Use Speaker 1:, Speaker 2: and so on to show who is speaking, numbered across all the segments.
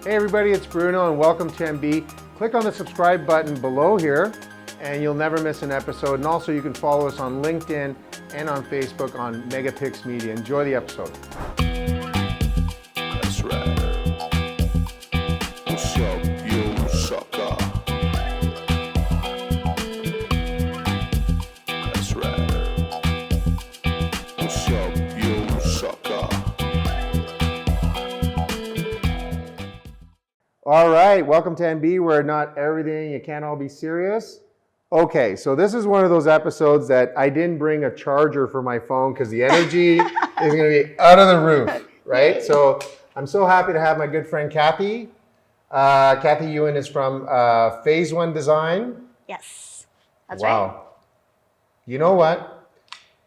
Speaker 1: Hey everybody, it's Bruno and welcome to MB. Click on the subscribe button below here and you'll never miss an episode. And also you can follow us on LinkedIn and on Facebook on MegaPixx Media. Enjoy the episode.
Speaker 2: That's right. What's up, you sucker? That's right. What's up, you sucker?
Speaker 1: All right, welcome to MB, where not everything, you can't all be serious. Okay, so this is one of those episodes that I didn't bring a charger for my phone because the energy is gonna be out of the roof, right? So I'm so happy to have my good friend Kathy. Kathy Yuen is from phaseonedesign.
Speaker 3: Yes, that's
Speaker 1: Wow.
Speaker 3: right.
Speaker 1: You know what?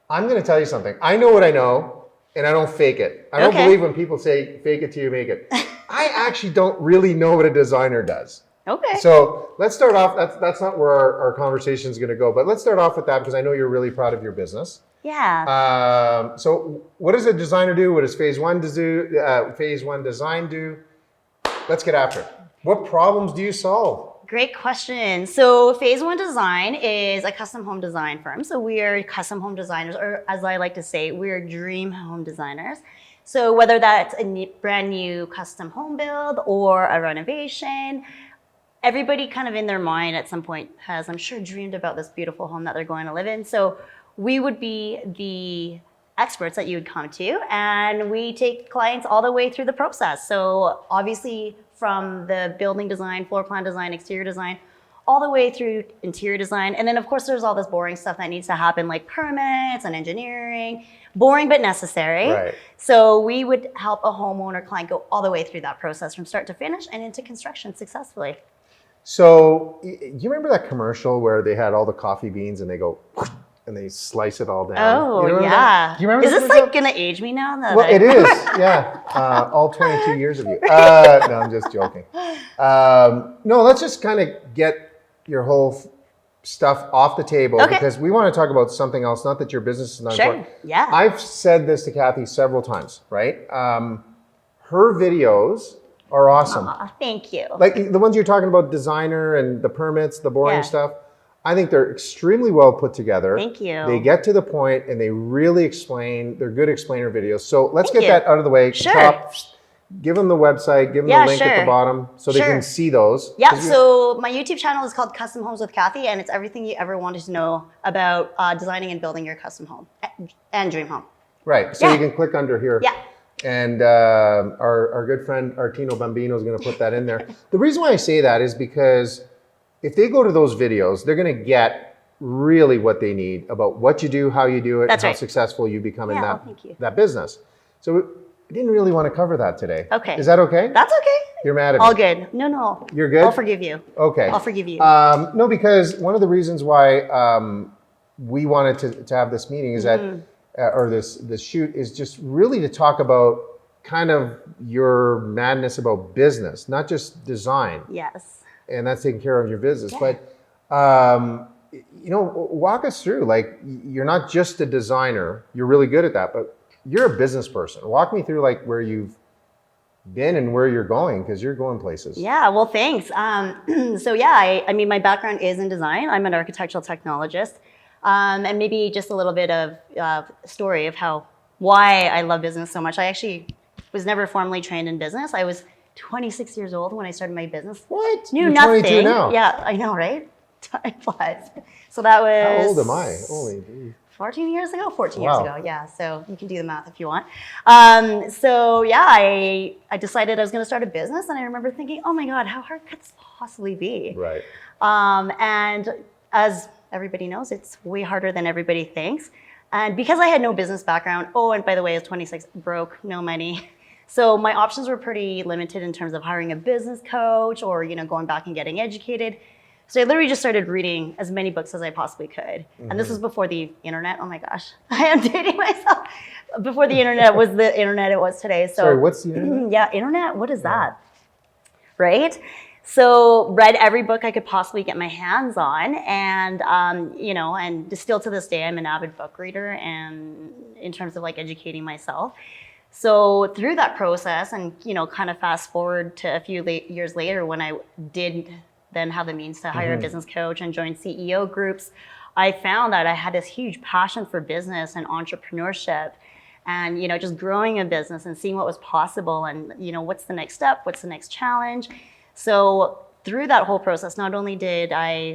Speaker 1: I'm gonna tell you something. I know what I know, and I don't fake it. I don't
Speaker 3: Okay.
Speaker 1: believe when people say, fake it till you make it. I actually don't really know what a designer does.
Speaker 3: Okay.
Speaker 1: So let's start off, that's not where our conversation is gonna go, but let's start off with that because I know you're really proud of your business.
Speaker 3: Yeah.
Speaker 1: So what does a designer do? What does Phase One Design do? Let's get after it. What problems do you solve?
Speaker 3: Great question. So Phase One Design is a custom home design firm. So we are custom home designers, or as I like to say, we're dream home designers. So whether that's a brand new custom home build or a renovation, everybody kind of in their mind at some point has, I'm sure, dreamed about this beautiful home that they're going to live in. So we would be the experts that you would come to, and we take clients all the way through the process. So obviously from the building design, floor plan design, exterior design, all the way through interior design. And then of course there's all this boring stuff that needs to happen like permits and engineering, boring but necessary.
Speaker 1: Right.
Speaker 3: So we would help a homeowner client go all the way through that process from start to finish and into construction successfully.
Speaker 1: So you remember that commercial where they had all the coffee beans and they go, and they slice it all down?
Speaker 3: Oh,
Speaker 1: You remember
Speaker 3: yeah.
Speaker 1: that? Do you remember
Speaker 3: Is
Speaker 1: that
Speaker 3: this
Speaker 1: commercial?
Speaker 3: like gonna age me now?
Speaker 1: Well, it is, yeah. All 22 years of you. No, I'm just joking. No, let's just kind of get your whole stuff off the table
Speaker 3: Okay.
Speaker 1: because we want to talk about something else. Not that your business is not
Speaker 3: Sure,
Speaker 1: important.
Speaker 3: yeah.
Speaker 1: I've said this to Kathy several times, right? Her videos are awesome.
Speaker 3: Aw, thank you.
Speaker 1: Like the ones you're talking about, designer and the permits, the boring
Speaker 3: Yeah.
Speaker 1: stuff. I think they're extremely well put together.
Speaker 3: Thank you.
Speaker 1: They get to the point and they really explain. They're good explainer videos. So let's
Speaker 3: Thank
Speaker 1: get
Speaker 3: you.
Speaker 1: that out of the way.
Speaker 3: Sure.
Speaker 1: Top, give them the website, give them
Speaker 3: Yeah,
Speaker 1: the link at the
Speaker 3: sure.
Speaker 1: bottom so they
Speaker 3: Sure.
Speaker 1: can see those.
Speaker 3: Yeah,
Speaker 1: 'Cause
Speaker 3: so my YouTube channel is called Custom Homes with Kathy, and it's everything you ever wanted to know about designing and building your custom home and dream home.
Speaker 1: Right. So
Speaker 3: Yeah.
Speaker 1: you can click under here.
Speaker 3: Yeah.
Speaker 1: And our good friend Artino Bambino is going to put that in there. The reason why I say that is because if they go to those videos, they're going to get really what they need about what you do, how you do it,
Speaker 3: That's
Speaker 1: and how
Speaker 3: right.
Speaker 1: successful you become in
Speaker 3: Yeah,
Speaker 1: that,
Speaker 3: well, thank you.
Speaker 1: that business. So I didn't really want to cover that today.
Speaker 3: Okay.
Speaker 1: Is that okay?
Speaker 3: That's okay.
Speaker 1: You're mad at
Speaker 3: All
Speaker 1: me?
Speaker 3: good. No.
Speaker 1: You're good?
Speaker 3: I'll forgive you.
Speaker 1: Okay.
Speaker 3: I'll forgive you.
Speaker 1: No, because one of the reasons why we wanted to have this meeting is that, or this shoot, is just really to talk about kind of your madness about business, not just design.
Speaker 3: Yes.
Speaker 1: And that's taking care of your business.
Speaker 3: Yeah.
Speaker 1: But, you know, walk us through, like, you're not just a designer, you're really good at that, but you're a business person. Walk me through like where you've been and where you're going, because you're going places.
Speaker 3: Yeah, well, thanks. So yeah, I mean, my background is in design. I'm an architectural technologist. And maybe just a little bit of story of why I love business so much. I actually was never formally trained in business. I was 26 years old when I started my business.
Speaker 1: What?
Speaker 3: Knew
Speaker 1: You're
Speaker 3: nothing.
Speaker 1: 22 now.
Speaker 3: Yeah, I know, right? Time flies. So that was...
Speaker 1: How old am I? Holy geez.
Speaker 3: 14 years ago? 14
Speaker 1: Wow.
Speaker 3: years ago, yeah. So you can do the math if you want. So yeah, I decided I was going to start a business, and I remember thinking, oh my God, how hard could this possibly be?
Speaker 1: Right.
Speaker 3: And as everybody knows, it's way harder than everybody thinks. And because I had no business background, oh, and by the way, I was 26, broke, no money. So my options were pretty limited in terms of hiring a business coach or, going back and getting educated. So I literally just started reading as many books as I possibly could. And this was before the internet. Oh my gosh, I am dating myself. Before the internet was the internet it was today. So
Speaker 1: Sorry, what's the internet?
Speaker 3: yeah, internet, what is that? Right? So read every book I could possibly get my hands on, and and still to this day, I'm an avid book reader, and in terms of like educating myself. So through that process, and kind of fast forward to a few years later, when I did then have the means to hire a business coach and join CEO groups, I found that I had this huge passion for business and entrepreneurship, and just growing a business and seeing what was possible, and what's the next step, what's the next challenge. So through that whole process, not only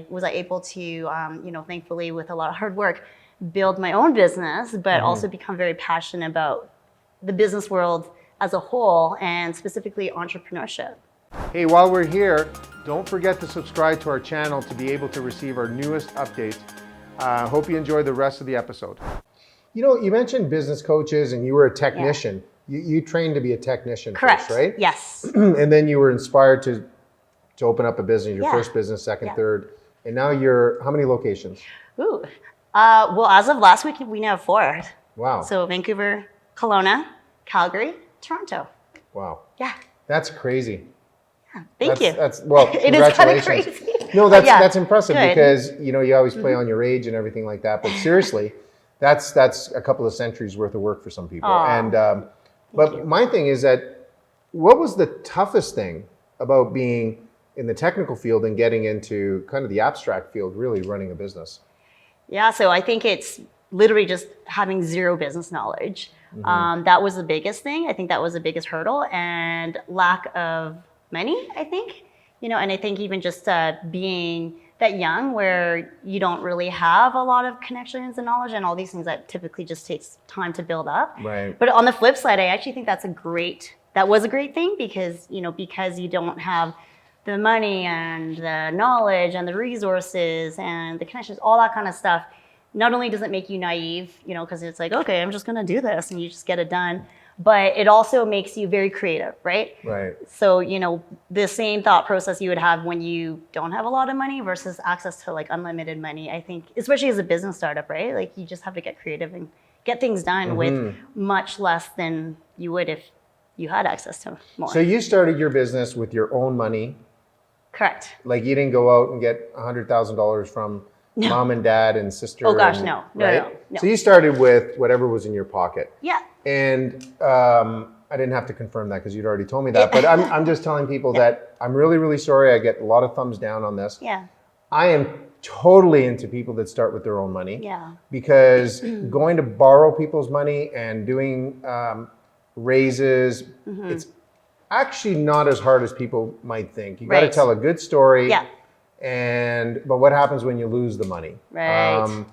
Speaker 3: was I able to, thankfully with a lot of hard work, build my own business, but also become very passionate about the business world as a whole, and specifically entrepreneurship.
Speaker 1: Hey, while we're here, don't forget to subscribe to our channel to be able to receive our newest updates. Hope you enjoy the rest of the episode. You mentioned business coaches and you were a technician. Yeah. You trained to be a technician.
Speaker 3: Correct.
Speaker 1: First, right?
Speaker 3: Yes.
Speaker 1: And then you were inspired to open up a business, your first business, second, third. And now how many locations?
Speaker 3: Ooh. Well, as of last week, we now have 4.
Speaker 1: Wow.
Speaker 3: So Vancouver, Kelowna, Calgary, Toronto.
Speaker 1: Wow.
Speaker 3: Yeah.
Speaker 1: That's crazy.
Speaker 3: Thank you.
Speaker 1: Well,
Speaker 3: it is kind of
Speaker 1: congratulations.
Speaker 3: crazy.
Speaker 1: No, that's impressive.
Speaker 3: Good.
Speaker 1: Because you always play on your age and everything like that. But seriously, that's a couple of centuries worth of work for some people.
Speaker 3: Aww.
Speaker 1: But my thing is that, what was the toughest thing about being in the technical field and getting into kind of the abstract field, really running a business?
Speaker 3: Yeah, so I think it's literally just having zero business knowledge. That was the biggest thing. I think that was the biggest hurdle, and lack of money, I think. And I think even just being that young, where you don't really have a lot of connections and knowledge and all these things that typically just takes time to build up.
Speaker 1: Right.
Speaker 3: But on the flip side, I actually think that was a great thing, because because you don't have the money and the knowledge and the resources and the connections, all that kind of stuff. Not only does it make you naive, because it's like, okay, I'm just going to do this, and you just get it done, but it also makes you very creative, right?
Speaker 1: Right.
Speaker 3: So, the same thought process you would have when you don't have a lot of money versus access to like unlimited money, I think, especially as a business startup, right? Like, you just have to get creative and get things done with much less than you would if you had access to more.
Speaker 1: So you started your business with your own money.
Speaker 3: Correct.
Speaker 1: Like, you didn't go out and get $100,000 from mom and dad and sister.
Speaker 3: Oh gosh,
Speaker 1: and,
Speaker 3: no.
Speaker 1: Right?
Speaker 3: No.
Speaker 1: So you started with whatever was in your pocket.
Speaker 3: Yeah.
Speaker 1: And I didn't have to confirm that because you'd already told me that. But I'm just telling people that I'm really, really sorry. I get a lot of thumbs down on this.
Speaker 3: Yeah.
Speaker 1: I am totally into people that start with their own money.
Speaker 3: Yeah.
Speaker 1: Because going to borrow people's money and doing raises, it's actually not as hard as people might think. You got to tell a good story.
Speaker 3: Yeah.
Speaker 1: But what happens when you lose the money?
Speaker 3: Right.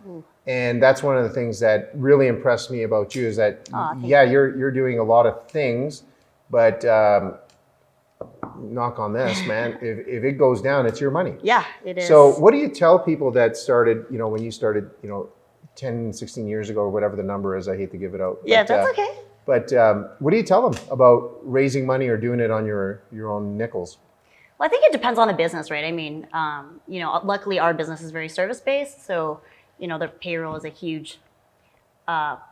Speaker 1: And that's one of the things that really impressed me about you, is that you're doing a lot of things, but knock on this, man. If it goes down, it's your money.
Speaker 3: Yeah, it is.
Speaker 1: So what do you tell people that started, when you started, 10, 16 years ago, or whatever the number is? I hate to give it out.
Speaker 3: Yeah, that's okay.
Speaker 1: But what do you tell them about raising money or doing it on your own nickels?
Speaker 3: Well, I think it depends on the business, right? I mean, luckily our business is very service-based, so the payroll is a huge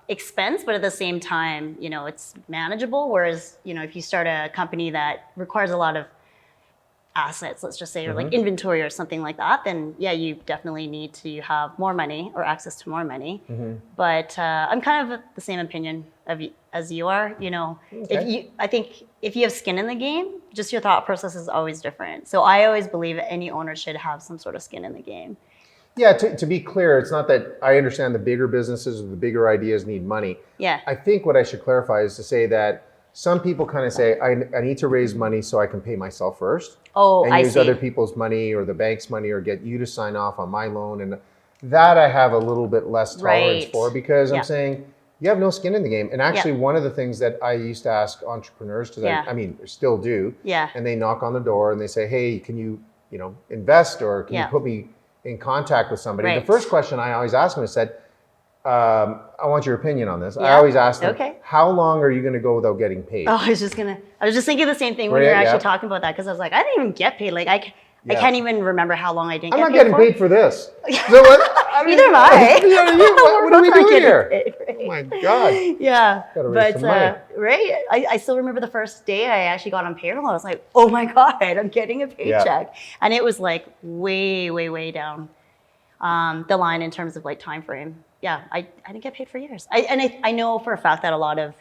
Speaker 3: expense, but at the same time, it's manageable. Whereas, if you start a company that requires a lot of assets, let's just say, or like inventory or something like that, then yeah, you definitely need to have more money or access to more money. But I'm kind of the same opinion as you are. I think if you have skin in the game, just your thought process is always different. So I always believe that any owner should have some sort of skin in the game.
Speaker 1: Yeah, to be clear, it's not that I understand the bigger businesses or the bigger ideas need money.
Speaker 3: Yeah.
Speaker 1: I think what I should clarify is to say that some people kind of say, I need to raise money so I can pay myself first.
Speaker 3: Oh,
Speaker 1: and
Speaker 3: I
Speaker 1: use
Speaker 3: see.
Speaker 1: other people's money or the bank's money or get you to sign off on my loan. And that I have a little bit less tolerance for, because I'm saying you have no skin in the game. And actually one of the things that I used to ask entrepreneurs, because I mean, still do, and they knock on the door and they say, hey, can you, invest, or can you put me in contact with somebody? The first question I always ask them is I want your opinion on this. I always ask them, how long are you going to go without getting paid?
Speaker 3: Oh, I was just thinking the same thing when you were actually talking about that, because I was like, I didn't even get paid. Like, I can't even remember how long I didn't get paid.
Speaker 1: I'm not getting paid for this. So what?
Speaker 3: Neither am I.
Speaker 1: What are we doing here? Oh my God.
Speaker 3: Yeah.
Speaker 1: Gotta raise some money.
Speaker 3: Right. I still remember the first day I actually got on payroll. I was like, oh my God, I'm getting a paycheck. And it was like way, way, way down the line in terms of like time frame. Yeah, I didn't get paid for years. I know for a fact that a lot of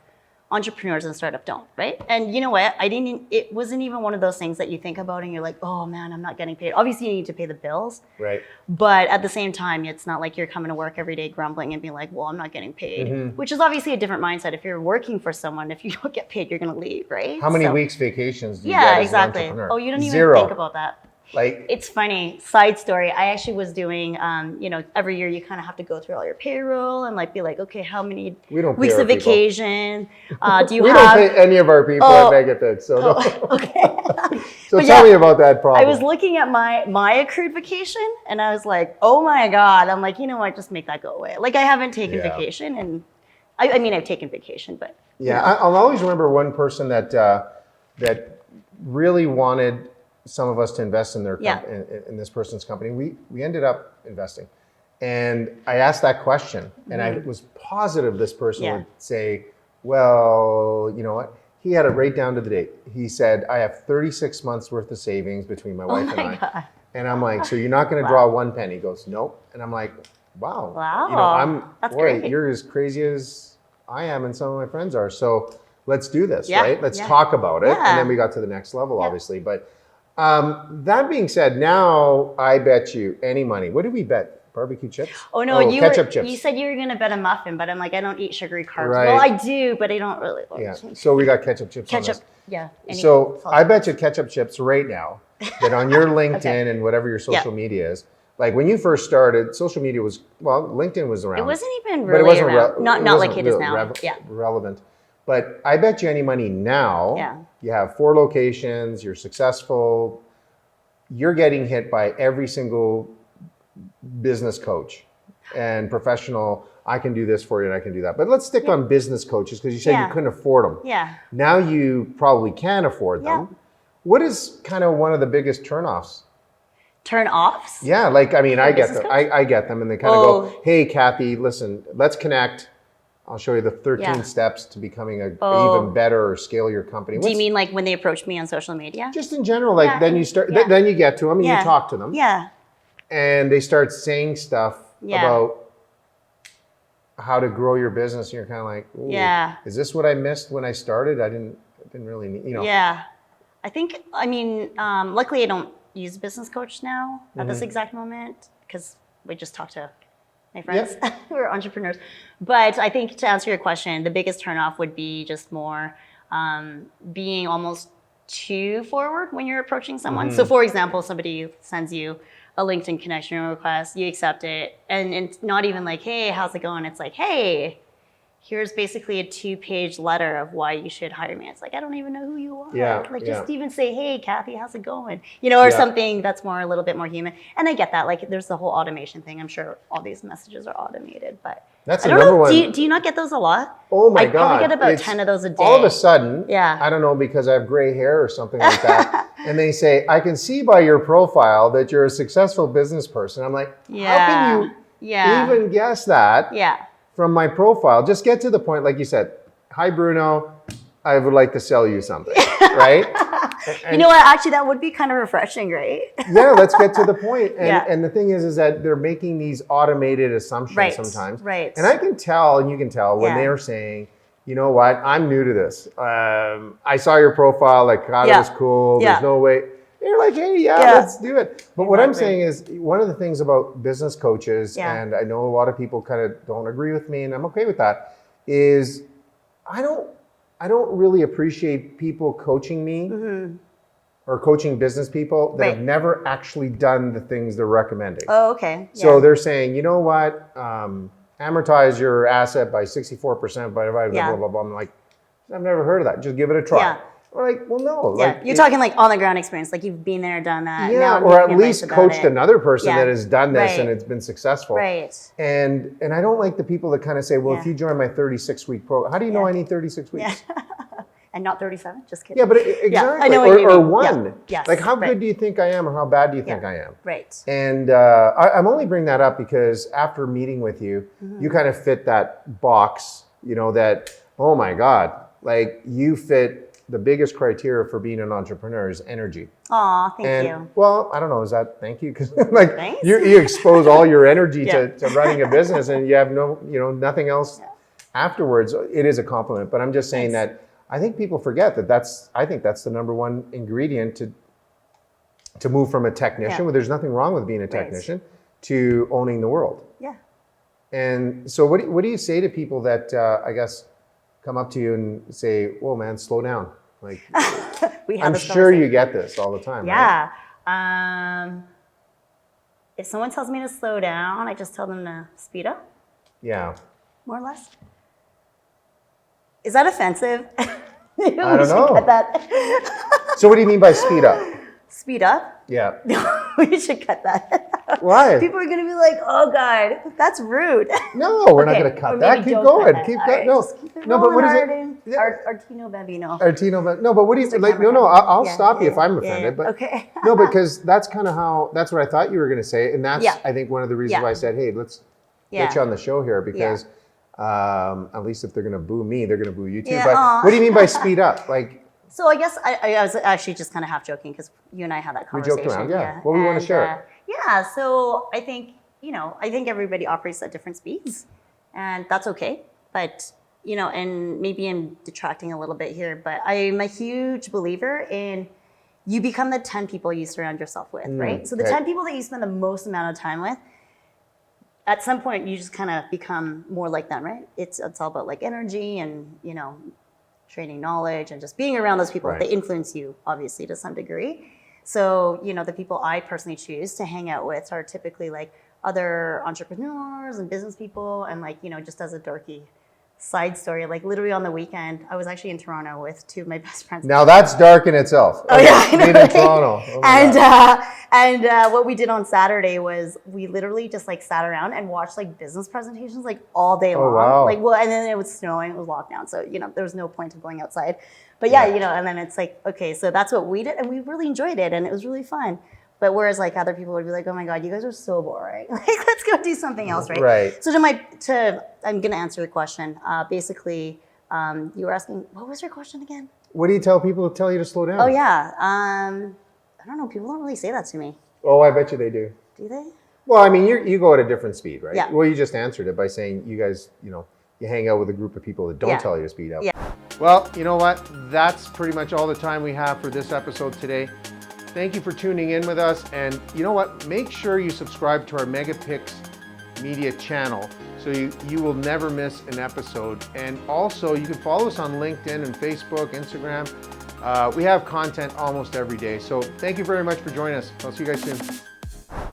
Speaker 3: entrepreneurs and startup don't, right? And you know what? It wasn't even one of those things that you think about and you're like, oh man, I'm not getting paid. Obviously, you need to pay the bills.
Speaker 1: Right.
Speaker 3: But at the same time, it's not like you're coming to work every day grumbling and being like, well, I'm not getting paid, which is obviously a different mindset. If you're working for someone, if you don't get paid, you're going to leave, right?
Speaker 1: How many weeks vacations do you get as an
Speaker 3: exactly.
Speaker 1: entrepreneur?
Speaker 3: Oh, you don't even
Speaker 1: Zero.
Speaker 3: think about that.
Speaker 1: Like,
Speaker 3: It's funny, side story. I actually was doing, every year you kind of have to go through all your payroll and like be like, okay, how many
Speaker 1: We don't pay
Speaker 3: weeks
Speaker 1: our
Speaker 3: of
Speaker 1: people.
Speaker 3: vacation do you
Speaker 1: we
Speaker 3: have?
Speaker 1: don't pay any of our people at MegaPixx, so no.
Speaker 3: Okay.
Speaker 1: So
Speaker 3: But
Speaker 1: tell
Speaker 3: yeah,
Speaker 1: me about that problem.
Speaker 3: I was looking at my accrued vacation and I was like, oh my God. I'm like, you know what, just make that go away. Like I haven't taken
Speaker 1: Yeah.
Speaker 3: vacation and I mean, I've taken vacation, but.
Speaker 1: Yeah, I'll always remember one person that that really wanted some of us to invest in their in this person's company. We ended up investing, and I asked that question, and I was positive this person would say, "Well, you know what?" He had it right down to the date. He said, "I have 36 months worth of savings between my wife and I."
Speaker 3: God.
Speaker 1: And I'm like, "So you're not going to draw one penny?" He goes, "Nope." And I'm like, "Wow,
Speaker 3: Wow. That's great.
Speaker 1: You're as crazy as I am, and some of my friends are. So let's do this,
Speaker 3: Yeah,
Speaker 1: right? Let's
Speaker 3: yeah.
Speaker 1: talk about it."
Speaker 3: Yeah.
Speaker 1: And then we got to the next level, obviously. But that being said, now I bet you any money. What did we bet? Barbecue chips?
Speaker 3: Oh no,
Speaker 1: ketchup chips.
Speaker 3: You said you were gonna bet a muffin, but I'm like, I don't eat sugary carbs.
Speaker 1: Right.
Speaker 3: Well, I do, but I don't really.
Speaker 1: Yeah. So we got ketchup chips. on
Speaker 3: Ketchup,
Speaker 1: this.
Speaker 3: yeah.
Speaker 1: So I bet you ketchup chips right now that on your LinkedIn and whatever your social media is, like when you first started, social media was, well, LinkedIn was around.
Speaker 3: It wasn't even
Speaker 1: but it
Speaker 3: really
Speaker 1: wasn't
Speaker 3: around. Not
Speaker 1: wasn't
Speaker 3: like it is
Speaker 1: real
Speaker 3: now. Yeah.
Speaker 1: relevant. But I bet you any money now, you have 4 locations, you're successful, you're getting hit by every single business coach and professional. I can do this for you and I can do that. But let's stick on business coaches because you said you couldn't afford them.
Speaker 3: Yeah.
Speaker 1: Now you probably can afford them.
Speaker 3: Yeah.
Speaker 1: What is kind of one of the biggest turnoffs?
Speaker 3: Turn-offs?
Speaker 1: Yeah, like, I mean, I get
Speaker 3: business
Speaker 1: them.
Speaker 3: coach?
Speaker 1: I get them and they kind of go, hey, Kathy, listen, let's connect. I'll show you the 13 steps to becoming a even better or scale your company.
Speaker 3: Do you mean like when they approach me on social media?
Speaker 1: Just in general, like then you start, then you get to them and you talk to them.
Speaker 3: Yeah.
Speaker 1: And they start saying stuff about how to grow your business. And you're kind of like, ooh, is this what I missed when I started? I didn't really need,
Speaker 3: Yeah. I think, luckily I don't use a business coach now at this exact moment because we just talk to my friends who are entrepreneurs. But I think to answer your question, the biggest turnoff would be just more being almost too forward when you're approaching someone. So for example, somebody sends you a LinkedIn connection request, you accept it, and it's not even like, hey, how's it going? It's like, hey, here's basically a 2-page letter of why you should hire me. It's like, I don't even know who you are. Just even say, hey, Kathy, how's it going? Or something that's more a little bit more human. And I get that. Like, there's the whole automation thing. I'm sure all these messages are automated, but
Speaker 1: that's
Speaker 3: I don't know. Do you not get those a lot?
Speaker 1: Oh my
Speaker 3: I
Speaker 1: God.
Speaker 3: probably get about 10 of those a day.
Speaker 1: All of a sudden, I don't know, because I have gray hair or something like that. And they say, I can see by your profile that you're a successful business person. I'm like, how can you even guess that? From my profile? Just get to the point, like you said. Hi, Bruno. I would like to sell you something, right? And,
Speaker 3: you know what? Actually, that would be kind of refreshing, right?
Speaker 1: Yeah, let's get to the point. And the thing is that they're making these automated assumptions sometimes. And I can tell, and you can tell, when they're saying, you know what, I'm new to this. I saw your profile, like, God, it was cool. There's no way. You're like, hey, let's do it. But what I'm saying is, one of the things about business coaches, and I know a lot of people kind of don't agree with me, and I'm okay with that, is I don't really appreciate people coaching me or coaching business people that have never actually done the things they're recommending.
Speaker 3: Oh, okay.
Speaker 1: So they're saying, you know what, amortize your asset by 64% by blah, blah, blah, blah. I'm like, I've never heard of that. Just give it a try. We're like, well, no. Like,
Speaker 3: you're talking like on the ground experience, like you've been there, done that.
Speaker 1: Yeah, or at least coached another person that has done this and it's been successful. And I don't like the people that kind of say, well, if you join my 36-week program, how do you know I need 36 weeks?
Speaker 3: And not 37, just kidding.
Speaker 1: Yeah, but exactly.
Speaker 3: I know what you
Speaker 1: or
Speaker 3: mean.
Speaker 1: one. Like, how good do you think I am or how bad do you think I am? And I'm only bringing that up because after meeting with you, you kind of fit that box, that, oh my God, like you fit the biggest criteria for being an entrepreneur is energy.
Speaker 3: Aw, thank you.
Speaker 1: Well, I don't know, is that thank you? Because like you expose all your energy to running a business and you have nothing else afterwards, it is a compliment. But I'm just saying
Speaker 3: Thanks.
Speaker 1: that I think people forget that I think that's the number one ingredient to move from a technician, where there's nothing wrong with being a technician, to owning the world.
Speaker 3: Yeah.
Speaker 1: And so what do you say to people that, I guess, come up to you and say, whoa, man, slow down? Like, I'm sure you get this all the time, right?
Speaker 3: Yeah. If someone tells me to slow down, I just tell them to speed up,
Speaker 1: Yeah.
Speaker 3: more or less. Is that offensive?
Speaker 1: I don't know.
Speaker 3: Cut that.
Speaker 1: So what do you mean by speed up?
Speaker 3: Speed up?
Speaker 1: Yeah.
Speaker 3: We should cut that.
Speaker 1: Why?
Speaker 3: People are going to be like, oh, God, that's rude.
Speaker 1: No, we're not going to cut that. Keep going. Keep going. No, no, but what is it? Yeah.
Speaker 3: Artino Bambino.
Speaker 1: Artino, but no, but what do you like? No, I'll stop you if I'm offended. But
Speaker 3: okay.
Speaker 1: no, because that's kind of that's what I thought you were going to say, and that's
Speaker 3: Yeah.
Speaker 1: I think one of the reasons why I said, hey, let's get you on the show here, because at least if they're going to boo me, they're going to boo you too.
Speaker 3: Yeah,
Speaker 1: but what do you mean by speed up? Like,
Speaker 3: so I guess I was actually just kind of half joking, because you and I had that
Speaker 1: we
Speaker 3: conversation.
Speaker 1: joked around, yeah. Well, we want to share it.
Speaker 3: Yeah, so I think, I think everybody operates at different speeds, and that's okay. But, and maybe I'm detracting a little bit here, but I'm a huge believer in you become the 10 people you surround yourself with, right? So the 10 people that you spend the most amount of time with, at some point you just kind of become more like them, right? It's all about like energy and, trading knowledge and just being around those people.
Speaker 1: Right.
Speaker 3: They influence you, obviously, to some degree. So, the people I personally choose to hang out with are typically like other entrepreneurs and business people, and like, just as a dorky side story, like literally on the weekend, I was actually in Toronto with two of my best friends.
Speaker 1: Now that's dark in itself.
Speaker 3: Oh yeah, I know,
Speaker 1: being in Toronto. Oh
Speaker 3: and what we did on Saturday was we literally just like sat around and watched like business presentations like all day long.
Speaker 1: Wow.
Speaker 3: Like, and then it was snowing, it was lockdown, so there was no point of going outside. But yeah, and then it's like, okay, so that's what we did, and we really enjoyed it, and it was really fun. But whereas like other people would be like, oh my God, you guys are so boring. Like, let's go do something else, right?
Speaker 1: Right.
Speaker 3: So I'm gonna answer the question. Basically, you were asking, what was your question again?
Speaker 1: What do you tell people to tell you to slow down?
Speaker 3: Oh yeah, I don't know. People don't really say that to me.
Speaker 1: Oh, I bet you they do.
Speaker 3: Do they?
Speaker 1: Well, I mean, you go at a different speed, right?
Speaker 3: Yeah.
Speaker 1: Well, you just answered it by saying you guys, you hang out with a group of people that don't tell you to speed up.
Speaker 3: Yeah.
Speaker 1: Well, you know what? That's pretty much all the time we have for this episode today. Thank you for tuning in with us. And you know what? Make sure you subscribe to our MegaPixx media channel so you will never miss an episode. And also, you can follow us on LinkedIn and Facebook, Instagram. We have content almost every day. So thank you very much for joining us. I'll see you guys soon.